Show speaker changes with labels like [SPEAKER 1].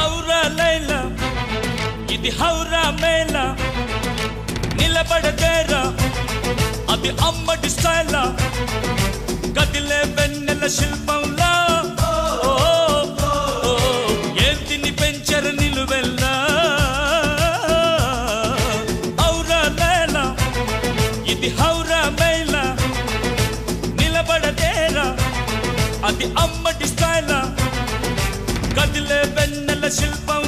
[SPEAKER 1] ఔరా లైలా ఇది హౌరా మేళా నిలబడదేరా అది అమ్మడి స్టైలా కదిలే వెన్నెల శిల్పంలా ఏంటిని పెంచర నిలువెల్లా ఔరా లైలా ఇది హౌరా మేళా నిలబడదేరా అది అమ్మడి స్టైలా కదిలే వెన్నెల శిల్పం